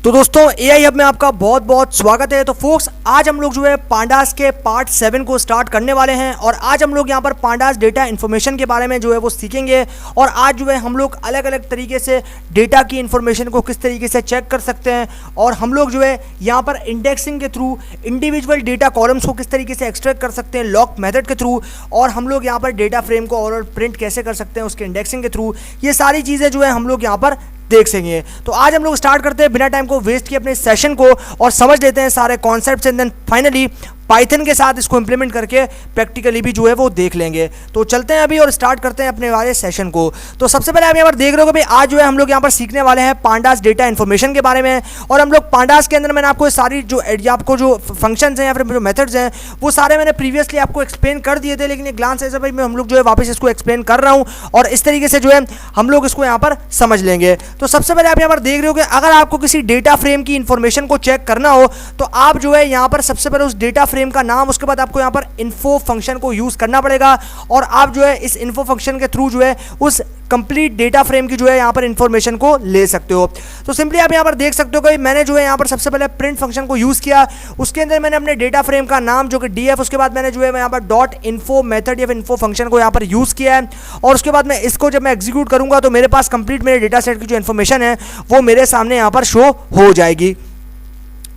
तो दोस्तों AI hub में आपका बहुत बहुत स्वागत है। तो फोक्स आज हम लोग जो है पांडास के पार्ट 7 को स्टार्ट करने वाले हैं और आज हम लोग यहाँ पर पांडास डेटा इन्फॉर्मेशन के बारे में जो है वो सीखेंगे। और आज जो है हम लोग अलग अलग तरीके से डेटा की इन्फॉर्मेशन को किस तरीके से चेक कर सकते हैं और हम लोग जो है यहाँ पर इंडेक्सिंग के थ्रू इंडिविजुअल डेटा कॉलम्स को किस तरीके से एक्सट्रैक्ट कर सकते हैं लॉक मेथड के थ्रू, और हम लोग यहाँ पर डेटा फ्रेम को ओवरऑल प्रिंट कैसे कर सकते हैं उसके इंडेक्सिंग के थ्रू। ये सारी चीज़ें जो है हम लोग यहाँ पर देख सकेंगे। तो आज हम लोग स्टार्ट करते हैं बिना टाइम को वेस्ट किए अपने सेशन को और समझ लेते हैं सारे concepts and then finally Python के साथ इसको इंप्लीमेंट करके प्रैक्टिकली भी जो है वो देख लेंगे। तो चलते हैं अभी और स्टार्ट करते हैं अपने वाले सेशन को। तो सबसे पहले आप यहाँ पर देख रहे हो कि भाई आज जो है हम लोग यहाँ पर सीखने वाले हैं पांडास डेटा इन्फॉर्मेशन के बारे में। और हम लोग पांडास के अंदर मैंने आपको सारी जो आपको जो फंक्शंस हैं या फिर जो मेथड्स हैं वो सारे मैंने प्रीवियसली आपको एक्सप्लेन कर दिए थे, लेकिन एक ग्लांस ऐसा भाई मैं हम लोग जो है वापस इसको एक्सप्लेन कर रहा हूँ और इस तरीके से जो है हम लोग इसको यहाँ पर समझ लेंगे। तो सबसे पहले आप यहाँ पर देख रहे हो कि अगर आपको किसी डेटा फ्रेम की इन्फॉर्मेशन को चेक करना हो तो आप जो है यहाँ पर सबसे पहले उस डेटा फ्रेम का नाम, उसके बाद आपको यहाँ पर इन्फो फंक्शन को यूज करना पड़ेगा और आप जो है इस इन्फो फंक्शन के थ्रू जो है उस कंप्लीट डेटा फ्रेम की जो है यहाँ पर इंफॉर्मेशन को ले सकते हो। तो सिंपली आप यहाँ पर देख सकते हो कि मैंने जो है यहाँ पर सबसे पहले प्रिंट फंक्शन को यूज किया, उसके अंदर मैंने अपने डेटा फ्रेम का नाम जो कि डीएफ, उसके बाद मैंने जो है यहाँ पर डॉट इन्फो मेथड या फिर इन्फो फंक्शन को यहाँ पर यूज किया है और उसके बाद मैं इसको जब मैं एग्जीक्यूट करूंगा तो मेरे पास कंप्लीट मेरे डेटा सेट की जो इन्फॉर्मेशन है वो मेरे सामने यहाँ पर शो हो जाएगी।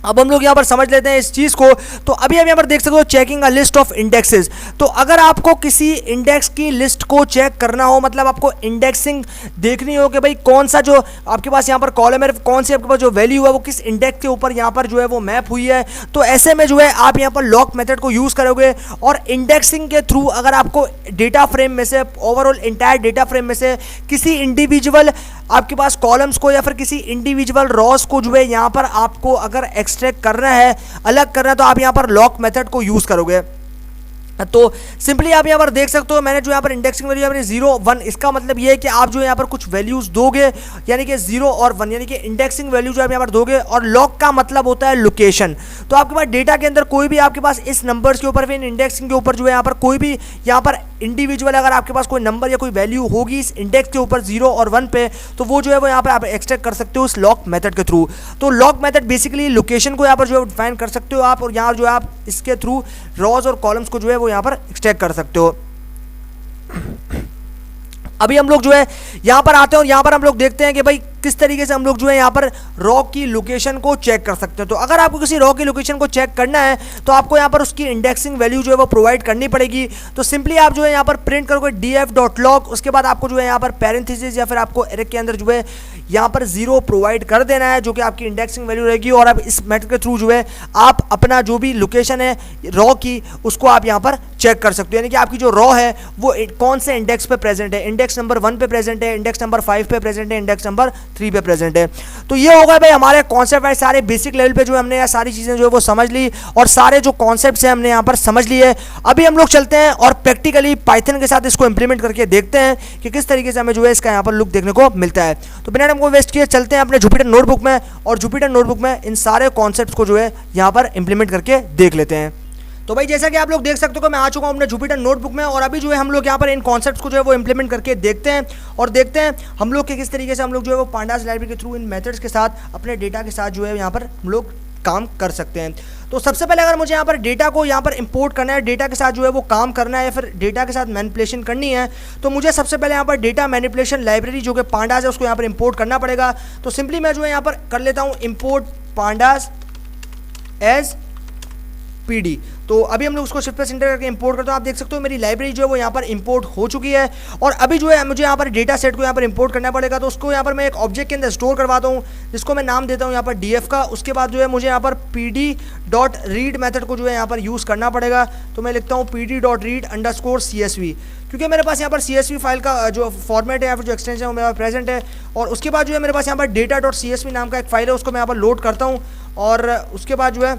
अब हम लोग यहाँ पर समझ लेते हैं इस चीज़ को। तो अभी आप यहाँ पर देख सकते हो checking a list of indexes. तो अगर आपको किसी इंडेक्स की लिस्ट को चेक करना हो, मतलब आपको इंडेक्सिंग देखनी हो कि भाई कौन सा जो आपके पास यहाँ पर कॉलम है, कौन सी आपके पास जो वैल्यू है वो किस इंडेक्स के ऊपर यहाँ पर जो है वो मैप हुई है, तो ऐसे में जो है आप यहाँ पर लॉक मेथड को यूज़ करोगे और इंडेक्सिंग के थ्रू अगर आपको डेटा फ्रेम में से ओवरऑल इंटायर डेटा फ्रेम में से किसी इंडिविजुअल आपके पास कॉलम्स को या फिर किसी इंडिविजुअल रॉस को जो है यहाँ पर आपको अगर एक्सट्रैक्ट करना है, अलग करना है, तो आप यहाँ पर लॉक मेथड को यूज़ करोगे। तो सिंपली आप यहाँ पर देख सकते हो मैंने जो यहाँ पर इंडेक्सिंग वैल्यू यहाँ पर 0 1, इसका मतलब ये है कि आप जो यहाँ पर कुछ वैल्यूज़ दोगे यानी कि 0 और 1 यानी कि इंडेक्सिंग वैल्यू जो आप यहाँ पर दोगे, और लॉक का मतलब होता है लोकेशन। तो आपके पास डेटा के अंदर कोई भी आपके पास इस नंबर्स के ऊपर फिर इंडेक्सिंग के ऊपर जो है यहाँ पर कोई भी यहाँ पर इंडिविजुअल अगर आपके पास कोई नंबर या कोई वैल्यू होगी इस इंडेक्स के ऊपर 0 और 1 पे, तो वो जो है वो यहाँ पर आप एक्सट्रैक्ट कर सकते हो उस लॉक मेथड के थ्रू। तो लॉक मेथड बेसिकली लोकेशन को यहाँ पर जो है डिफाइन कर सकते हो आप, और यहाँ जो है आप इसके थ्रू रॉज और कॉलम्स को जो है वो यहाँ पर एक्सट्रैक्ट कर सकते हो। अभी हम लोग जो है यहाँ पर आते हैं और यहाँ पर हम लोग देखते हैं कि भाई किस तरीके से हम लोग जो है यहाँ पर रॉ की लोकेशन को चेक कर सकते हैं। तो अगर आपको किसी रॉ की लोकेशन को चेक करना है तो आपको यहाँ पर उसकी इंडेक्सिंग वैल्यू जो है वो प्रोवाइड करनी पड़ेगी। तो सिंपली आप जो है यहाँ पर प्रिंट करोगे df.log, उसके बाद आपको जो है यहाँ पर पैरेंथेसिस या फिर आपको एरे के अंदर जो है यहाँ पर 0 प्रोवाइड कर देना है जो कि आपकी इंडेक्सिंग वैल्यू रहेगी, और अब इस मेथड के थ्रू जो है आप अपना जो भी लोकेशन है रॉ की उसको आप यहाँ पर चेक कर सकते हो, यानी कि आपकी जो रॉ है वो कौन से इंडेक्स पे प्रेजेंट है, इंडेक्स नंबर 1 पे प्रेजेंट है, इंडेक्स नंबर 5 पे प्रेजेंट है, इंडेक्स नंबर 3 पे प्रेजेंट है। तो ये होगा भाई हमारे कॉन्सेप्ट है, सारे बेसिक लेवल पे जो हमने यहाँ सारी चीजें जो है वो समझ ली और सारे जो कॉन्सेप्ट्स हैं हमने यहाँ पर समझ लिए। अभी हम लोग चलते हैं और प्रैक्टिकली पाइथन के साथ इसको इंप्लीमेंट करके देखते हैं कि किस तरीके से हमें जो है इसका यहाँ पर लुक देखने को मिलता है। तो बिना टाइम को वेस्ट किए चलते हैं अपने जुपिटर नोटबुक में और जुपिटर नोटबुक में इन सारे कॉन्सेप्ट्स को जो है यहाँ पर इंप्लीमेंट करके देख लेते हैं। तो भाई जैसा कि आप लोग देख सकते हो कि मैं आ चुका हूं अपने जुपिटर नोटबुक में और अभी जो है हम लोग यहाँ पर इन कॉन्सेप्ट्स को जो है वो इंप्लीमेंट करके देखते हैं और देखते हैं हम लोग के किस तरीके से हम लोग जो है वो पांडास लाइब्रेरी के थ्रू इन मेथड्स के साथ अपने डेटा के साथ जो है यहाँ पर हम लोग काम कर सकते हैं। तो सबसे पहले अगर मुझे यहाँ पर डेटा को यहाँ पर इंपोर्ट करना है, डेटा के साथ जो है वो काम करना है या फिर डेटा के साथ मैनिपुलेशन करनी है, तो मुझे सबसे पहले यहाँ पर डेटा मैनिपुलेशन लाइब्रेरी जो कि पांडास है उसको यहाँ पर इंपोर्ट करना पड़ेगा। तो सिंपली मैं जो है यहाँ पर कर लेता हूँ इंपोर्ट पांडास एज PD। तो अभी हम लोग उसको शिफ्ट प्लस एंटर करके इंपोर्ट करते हैं। आप देख सकते हो मेरी लाइब्रेरी जो है वो यहाँ पर इंपोर्ट हो चुकी है और अभी जो है मुझे यहाँ पर डेटा सेट को यहाँ पर इंपोर्ट करना पड़ेगा। तो उसको यहाँ पर मैं एक ऑब्जेक्ट के अंदर स्टोर करवाता हूँ जिसको मैं नाम देता हूँ यहाँ पर DF का। उसके बाद जो है मुझे यहाँ पर PD.read मेथड को जो है यहाँ पर यूज़ करना पड़ेगा। तो मैं लिखता हूँ PD.read_CSV, क्योंकि मेरे पास यहाँ पर CSV फाइल का जो फॉर्मेट है या फिर जो एक्सटेंशन है वो मेरे पास प्रेजेंट है। और उसके बाद जो है मेरे पास यहाँ पर data.csv नाम का एक फाइल है, उसको मैं यहाँ पर लोड करता हूँ और उसके बाद जो है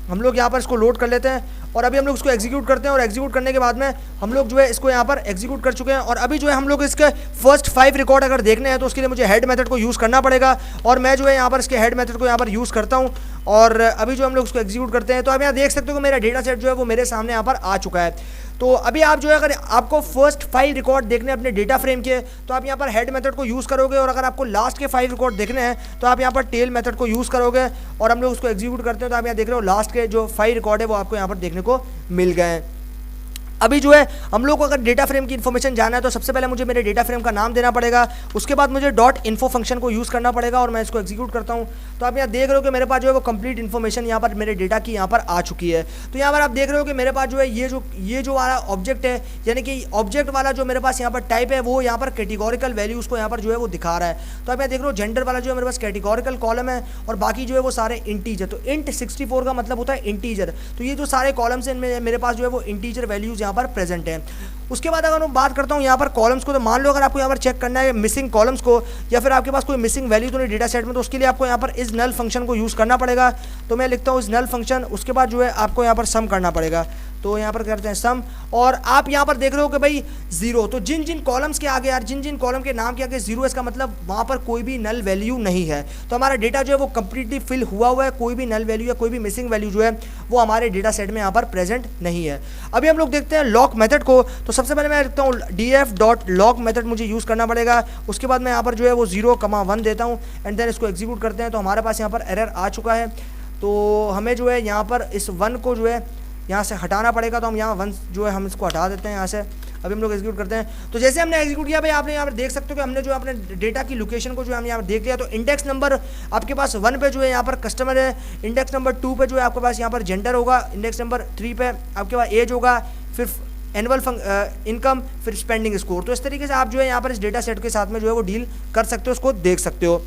हम लोग यहाँ पर इसको लोड कर लेते हैं और अभी हम लोग इसको एग्जीक्यूट करते हैं और एग्जीक्यूट करने के बाद में हम लोग जो है इसको यहाँ पर एग्जीक्यूट कर चुके हैं। और अभी जो है हम लोग इसके फर्स्ट 5 रिकॉर्ड अगर देखने हैं तो उसके लिए मुझे हेड मेथड को यूज़ करना पड़ेगा और मैं जो है यहाँ पर इसके हेड मेथड को यहाँ पर यूज़ करता हूँ और अभी जो हम लोग इसको एग्जीक्यूट करते हैं तो आप यहाँ देख सकते हो कि मेरा डेटा सेट जो है वो मेरे सामने यहाँ पर आ चुका है। तो अभी आप जो है अगर आपको फर्स्ट 5 रिकॉर्ड देखने हैं अपने डेटा फ्रेम के तो आप यहाँ पर हेड मेथड को यूज़ करोगे, और अगर आपको लास्ट के 5 रिकॉर्ड देखने हैं तो आप यहाँ पर टेल मेथड को यूज़ करोगे, और हम लोग उसको एग्जीक्यूट करते हैं। तो आप यहाँ देख रहे हो लास्ट के जो 5 रिकॉर्ड है वो आपको यहाँ पर देखने को मिल गए हैं। अभी जो है हम लोग को अगर डेटा फ्रेम की इन्फॉर्मेशन जाना है तो सबसे पहले मुझे मेरे डेटा फ्रेम का नाम देना पड़ेगा, उसके बाद मुझे डॉट इन्फो फंक्शन को यूज़ करना पड़ेगा और मैं इसको एग्जीक्यूट करता हूँ। तो आप यहाँ देख रहे हो कि मेरे पास जो है वो कंप्लीट इन्फॉर्मेशन यहाँ पर मेरे डेटा की यहाँ पर आ चुकी है। तो यहाँ पर आप देख रहे हो कि मेरे पास जो है ये जो वाला ऑब्जेक्ट है, यानी कि ऑब्जेक्ट वाला जो मेरे पास यहाँ पर टाइप है वो यहाँ पर कैटेगोरिकल वैल्यूज़ को यहाँ पर जो है वो दिखा रहा है। तो आप यहाँ देख रहे हो जेंडर वाला जो है मेरे पास कैटेगोरिकल कॉलम है और बाकी जो है वो सारे इंटीजर। तो इंट 64 का मतलब होता है इंटीजर। तो ये जो सारे कॉलम्स हैं इनमें मेरे पास जो है वो इंटीजर वैल्यूज़ यहाँ पर प्रेजेंट है। उसके बाद अगर मैं बात करता हूँ यहाँ पर कॉलम्स को, तो मान लो अगर आपको यहाँ पर चेक करना है मिसिंग कॉलम्स को या फिर आपके पास कोई मिसिंग वैल्यू तो नहीं डेटा सेट में, तो उसके लिए आपको यहाँ पर इस नल फंक्शन को यूज़ करना पड़ेगा। तो मैं लिखता हूँ इस नल फंक्शन, उसके बाद जो है आपको यहाँ पर सम करना पड़ेगा। तो यहाँ पर करते हैं सम, और आप यहाँ पर देख रहे हो कि भाई 0, तो जिन जिन कॉलम्स के आगे यार जिन कॉलम के नाम के आगे 0 इसका मतलब वहाँ पर कोई भी नल वैल्यू नहीं है। तो हमारा डेटा जो है वो कंप्लीटली फिल हुआ है, कोई भी नल वैल्यू या कोई भी मिसिंग वैल्यू जो है वो हमारे डेटा सेट में यहाँ पर प्रेजेंट नहीं है। अभी हम लोग देखते हैं लॉक मेथड को। तो सबसे पहले मैं लिखता हूँ df.lock मेथड मुझे यूज़ करना पड़ेगा। उसके बाद मैं यहाँ पर जो है वो 0,1 देता हूँ एंड देन इसको एग्जीक्यूट करते हैं। तो हमारे पास यहाँ पर एरर आ चुका है। तो हमें जो है यहाँ पर इस 1 को जो है यहाँ से हटाना पड़ेगा। तो हम यहाँ 1 जो है हम इसको हटा देते हैं यहाँ से। अभी हम लोग एग्जीक्यूट करते हैं। तो जैसे हमने एग्जीक्यूट किया भाई आपने यहाँ पर देख सकते हो कि हमने जो अपने डेटा की लोकेशन को जो हम यहाँ पर देख लिया। तो इंडेक्स नंबर आपके पास 1 पे जो है यहाँ पर कस्टमर है, इंडेक्स नंबर 2 पे जो है आपके पास यहाँ पर जेंडर होगा, इंडेक्स नंबर 3 पे आपके पास एज होगा, फिर एनुअल इनकम, फिर स्पेंडिंग स्कोर। तो इस तरीके से आप जो है यहाँ पर इस डेटा सेट के साथ में जो है वो डील कर सकते हो, उसको देख सकते हो।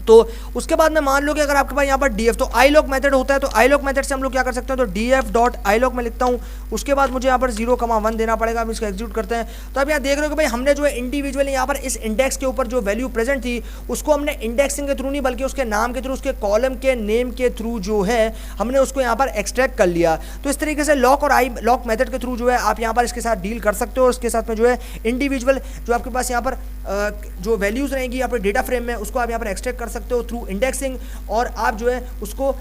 तो उसके बाद में मान लो कि अगर आपके पास यहाँ पर df तो iLock मेथड होता है, तो iLock मेथड से हम लोग क्या कर सकते हैं, तो df.iLock में लिखता हूँ। उसके बाद मुझे यहाँ पर 0,1 देना पड़ेगा। हम इसको एग्जीक्यूट करते हैं। तो अब यहाँ देख रहे हो कि भाई हमने जो है इंडिविजुअली यहाँ पर इस इंडेक्स के ऊपर जो वैल्यू प्रेजेंट थी उसको हमने इंडेक्सिंग के थ्रू नहीं बल्कि उसके नाम के थ्रू, उसके कॉलम के नेम के थ्रू जो है हमने उसको यहाँ पर एक्सट्रैक्ट कर लिया। तो इस तरीके से लॉक और iLock मेथड के थ्रू जो है आप यहाँ पर इसके साथ डील कर सकते हो। और इसके साथ में जो है इंडिविजुअल जो आपके पास यहाँ पर जो वैल्यूज़ रहेंगी यहाँ पर डेटा फ्रेम में उसको आप यहाँ पर एक्सट्रैक्ट कर सकते हो थ्रू इंडेक्सिंग, और आप जो है उसको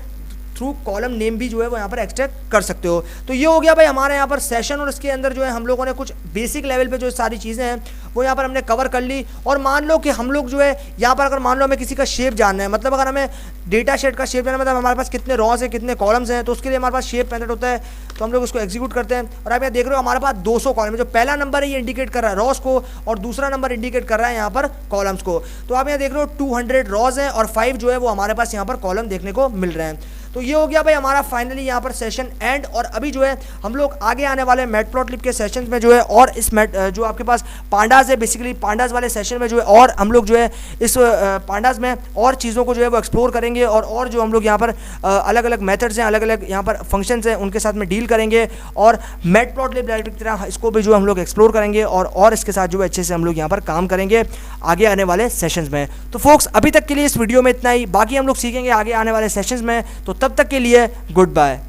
थ्रू कॉलम नेम भी जो है वो यहाँ पर एक्सट्रैक्ट कर सकते हो। तो ये हो गया भाई हमारे यहाँ पर सेशन, और इसके अंदर जो है हम लोगों ने कुछ बेसिक लेवल पे जो सारी चीज़ें हैं वो यहाँ पर हमने कवर कर ली। और मान लो कि हम लोग जो है यहाँ पर अगर मान लो हमें किसी का शेप जानना है, मतलब अगर हमें डेटा शेट का शेप जानना है, मतलब हमारे पास कितने रॉस हैं कितने कॉलम्स हैं, तो उसके लिए हमारे पास शेप मेथड होता है। तो हम लोग उसको एग्जीक्यूट करते हैं और आप यहाँ देख रहे हो हमारे पास 200 कॉलम है। जो पहला नंबर है ये इंडिकेट कर रहा है रॉस को और दूसरा नंबर इंडिकेट कर रहा है यहाँ पर कॉलम्स को। तो आप यहाँ देख रहे हो 200 रॉस हैं और 5 जो है वो हमारे पास यहाँ पर कॉलम देखने को मिल रहे हैं। तो ये हो गया भाई हमारा फाइनली यहाँ पर सेशन एंड। और अभी जो है हम लोग आगे आने वाले मैटप्लॉटलिब के सेशंस में जो है और इस जो आपके पास पांडास है बेसिकली पांडास वाले सेशन में जो है और हम लोग जो है इस पांडास में और चीज़ों को जो है वो एक्सप्लोर करेंगे और जो हम लोग यहाँ पर अलग अलग मेथड्स हैं, अलग अलग यहाँ पर फंक्शंस हैं, उनके साथ में डील करेंगे और मैटप्लॉटलिब डायरेक्टरी की तरह इसको भी जो हम लोग एक्सप्लोर करेंगे और इसके साथ जो है अच्छे से हम लोग यहाँ पर काम करेंगे आगे आने वाले सेशंस में। तो फोक्स अभी तक के लिए इस वीडियो में इतना ही, बाकी हम लोग सीखेंगे आगे आने वाले सेशंस में। तो तब तक के लिए गुड बाय।